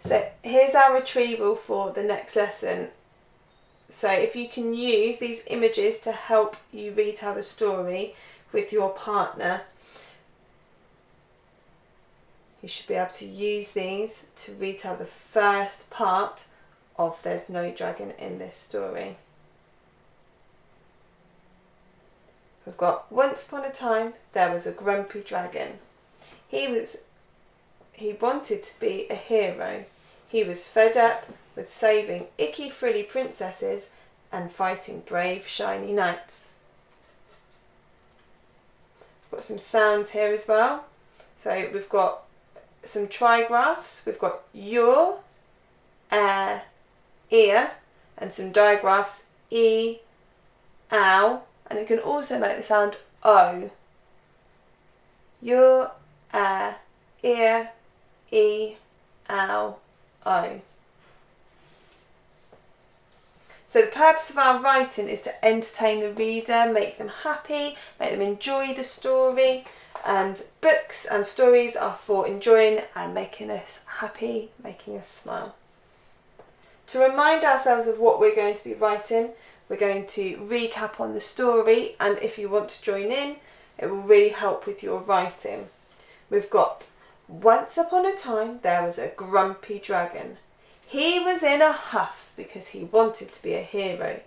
So here's our retrieval for the next lesson. So if you can use these images to help you retell the story with your partner, you should be able to use these to retell the first part of There's No Dragon in This Story. We've got once upon a time there was a grumpy dragon. He wanted to be a hero. He was fed up with saving icky frilly princesses and fighting brave shiny knights. We've got some sounds here as well. So we've got some trigraphs. We've got your, ear, and some digraphs, e, ow, and it can also make the sound o. Your, ear, e, ow, o. So the purpose of our writing is to entertain the reader, make them happy, make them enjoy the story, and books and stories are for enjoying and making us happy, making us smile. To remind ourselves of what we're going to be writing, we're going to recap on the story, and if you want to join in, it will really help with your writing. We've got, once upon a time there was a grumpy dragon. He was in a huff because he wanted to be a hero.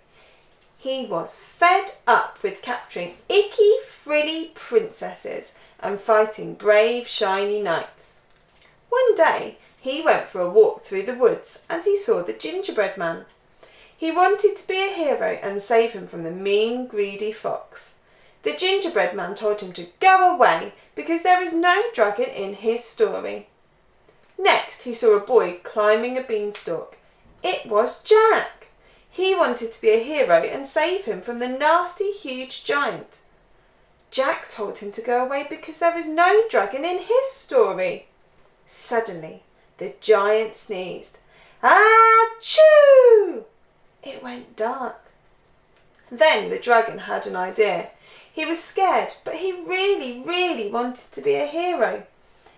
He was fed up with capturing icky, frilly princesses and fighting brave, shiny knights. One day, he went for a walk through the woods and he saw the gingerbread man. He wanted to be a hero and save him from the mean, greedy fox. The gingerbread man told him to go away because there is no dragon in his story. Next, he saw a boy climbing a beanstalk. It was Jack. He wanted to be a hero and save him from the nasty, huge giant. Jack told him to go away because there is no dragon in his story. Suddenly, the giant sneezed. Achoo! It went dark. Then the dragon had an idea. He was scared, but he really, really wanted to be a hero.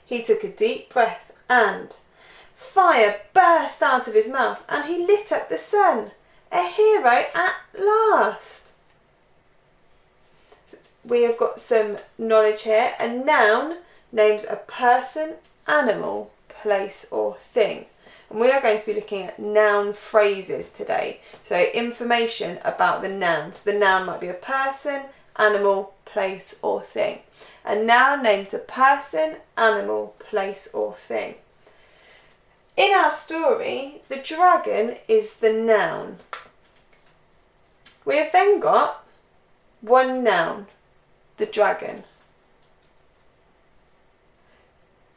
He took a deep breath and fire burst out of his mouth and he lit up the sun. A hero at last. So we have got some knowledge here. A noun names a person, animal, place or thing. And we are going to be looking at noun phrases today. So information about the nouns. The noun might be a person, animal, place or thing. A noun names a person, animal, place or thing. In our story, the dragon is the noun. We have then got one noun, the dragon.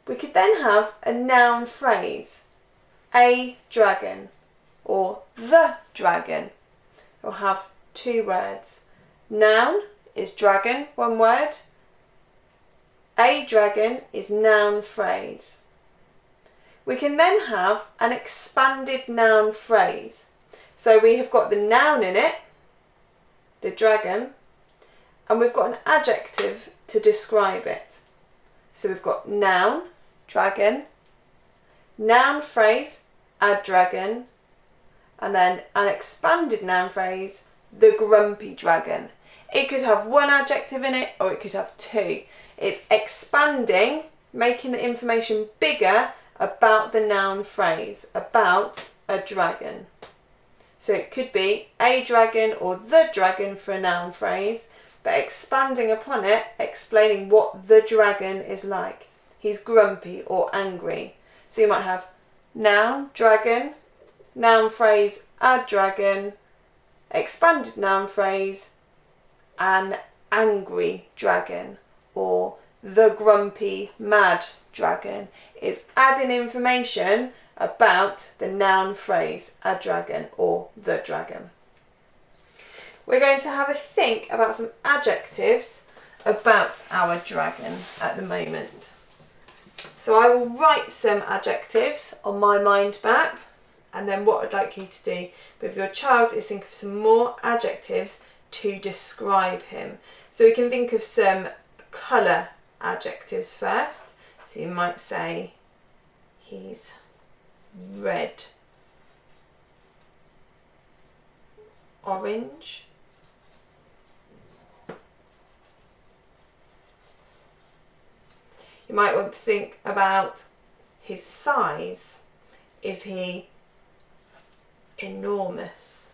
We could then have a noun phrase, a dragon or the dragon. We'll have two words. Noun is dragon, one word. A dragon is noun phrase. We can then have an expanded noun phrase. So we have got the noun in it, the dragon, and we've got an adjective to describe it. So we've got noun, dragon, noun phrase, a dragon, and then an expanded noun phrase, the grumpy dragon. It could have one adjective in it or it could have two. It's expanding, making the information bigger about the noun phrase, about a dragon. So it could be a dragon or the dragon for a noun phrase, but expanding upon it, explaining what the dragon is like. He's grumpy or angry. So you might have noun, dragon, noun phrase, a dragon, expanded noun phrase, an angry dragon, or the grumpy mad dragon. Is adding information about the noun phrase, a dragon or the dragon. We're going to have a think about some adjectives about our dragon at the moment. So I will write some adjectives on my mind map, and then what I'd like you to do with your child is think of some more adjectives to describe him. So we can think of some colour adjectives first. So you might say he's red, orange, you might want to think about his size. Is he enormous?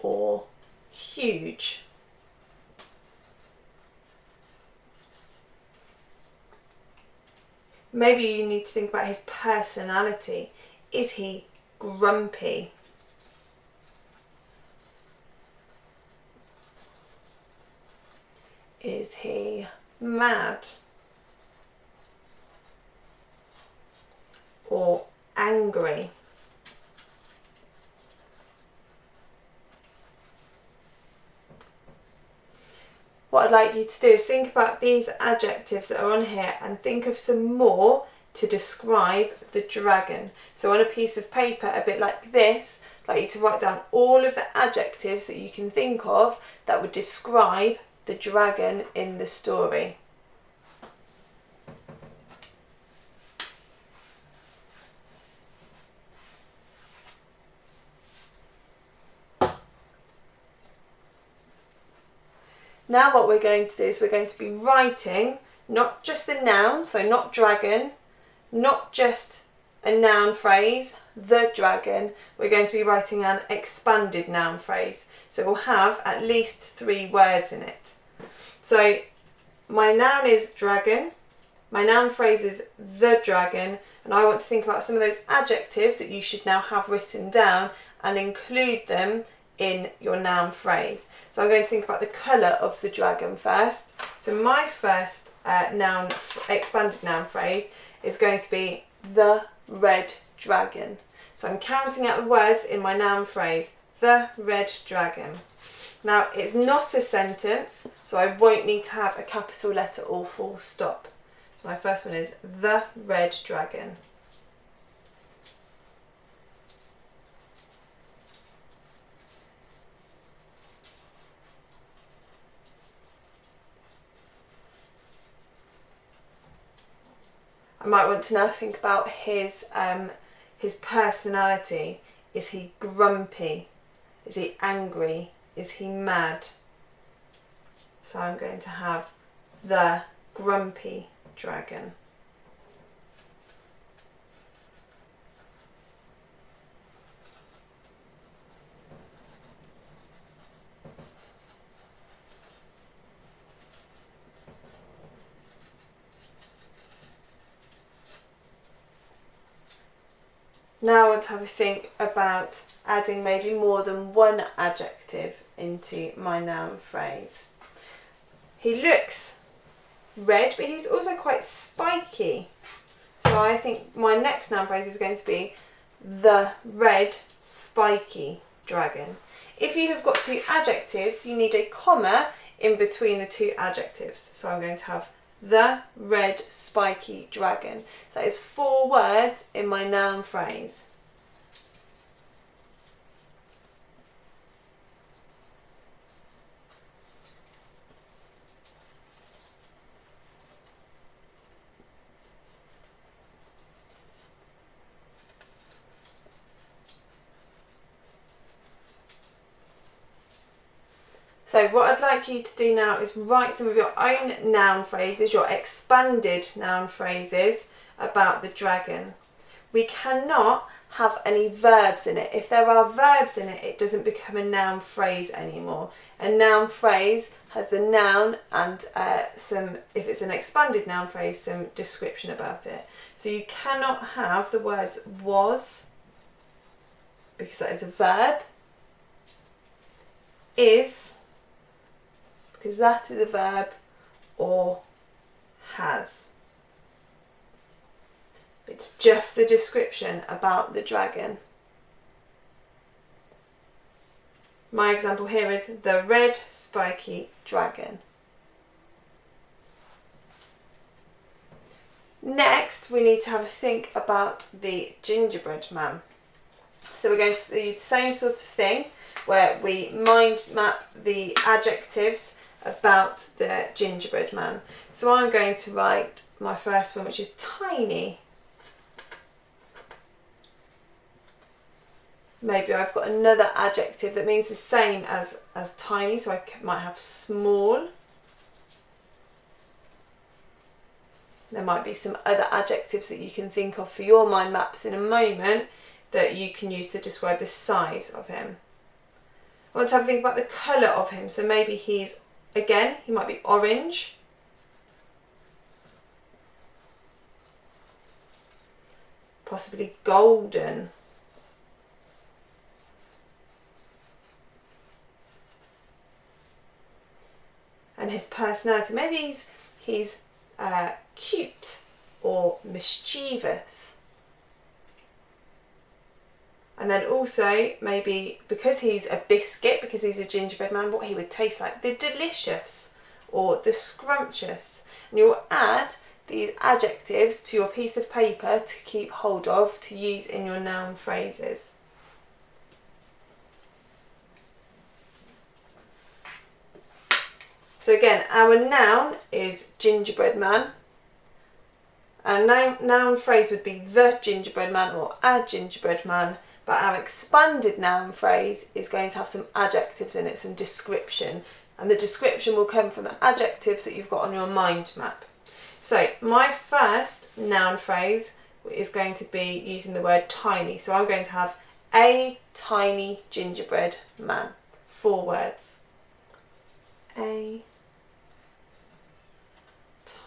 Or huge? Maybe you need to think about his personality. Is he grumpy? Is he mad? Or angry? What I'd like you to do is think about these adjectives that are on here and think of some more to describe the dragon. So on a piece of paper, a bit like this, I'd like you to write down all of the adjectives that you can think of that would describe the dragon in the story. Now what we're going to do is we're going to be writing not just the noun, so not dragon, not just a noun phrase, the dragon. We're going to be writing an expanded noun phrase. So we'll have at least 3 words in it. So my noun is dragon, my noun phrase is the dragon, and I want to think about some of those adjectives that you should now have written down and include them in your noun phrase. So I'm going to think about the colour of the dragon first. So my first expanded noun phrase is going to be the red dragon. So I'm counting out the words in my noun phrase, the red dragon. Now it's not a sentence, so I won't need to have a capital letter or full stop. So my first one is the red dragon. I might want to now think about his personality. Is he grumpy? Is he angry? Is he mad? So I'm going to have the grumpy dragon. Now I want to have a think about adding maybe more than one adjective into my noun phrase. He looks red, but he's also quite spiky. So I think my next noun phrase is going to be the red spiky dragon. If you have got 2 adjectives, you need a comma in between the 2 adjectives. So I'm going to have the red spiky dragon. So that is 4 words in my noun phrase. So what I'd like you to do now is write some of your own noun phrases, your expanded noun phrases about the dragon. We cannot have any verbs in it. If there are verbs in it, it doesn't become a noun phrase anymore. A noun phrase has the noun and if it's an expanded noun phrase, some description about it. So you cannot have the words was, because that is a verb, is, because that is a verb, or has. It's just the description about the dragon. My example here is the red spiky dragon. Next, we need to have a think about the gingerbread man. So we're going to do the same sort of thing where we mind map the adjectives about the gingerbread man. So I'm going to write my first one, which is tiny. Maybe I've got another adjective that means the same as tiny, so I might have small. There might be some other adjectives that you can think of for your mind maps in a moment that you can use to describe the size of him. I want to have a think about the colour of him. So maybe he might be orange. Possibly golden. And his personality, maybe he's cute or mischievous. And then also maybe because he's a biscuit, because he's a gingerbread man, what he would taste like, the delicious or the scrumptious. And you'll add these adjectives to your piece of paper to keep hold of, to use in your noun phrases. So again, our noun is gingerbread man. Our noun phrase would be the gingerbread man or a gingerbread man. But our expanded noun phrase is going to have some adjectives in it, some description. And the description will come from the adjectives that you've got on your mind map. So my first noun phrase is going to be using the word tiny. So I'm going to have a tiny gingerbread man. 4 words. A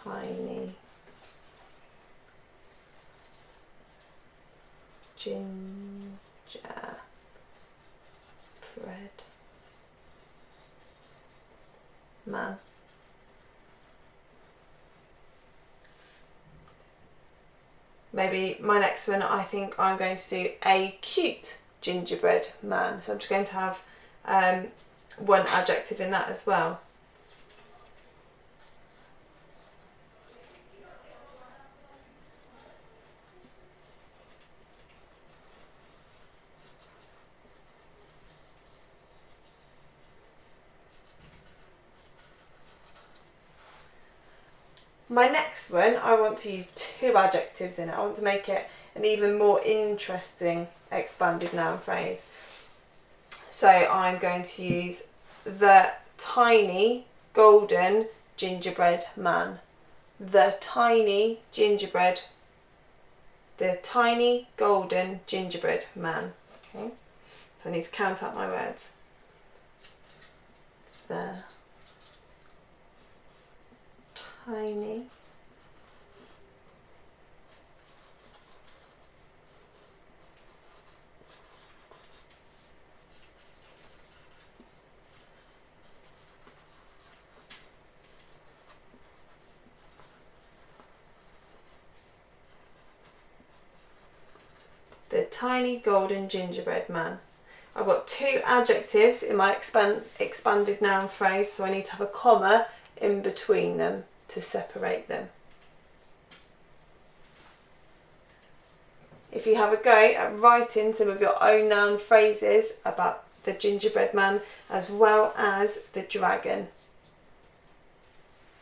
tiny gingerbread man. Maybe my next one, I think I'm going to do a cute gingerbread man. So I'm just going to have one adjective in that as well. My next one, I want to use 2 adjectives in it. I want to make it an even more interesting expanded noun phrase. So I'm going to use the tiny golden gingerbread man. The tiny golden gingerbread man. Okay, so I need to count out my words. The tiny tiny golden gingerbread man. I've got 2 adjectives in my expanded noun phrase, so I need to have a comma in between them to separate them. If you have a go at writing some of your own noun phrases about the gingerbread man as well as the dragon,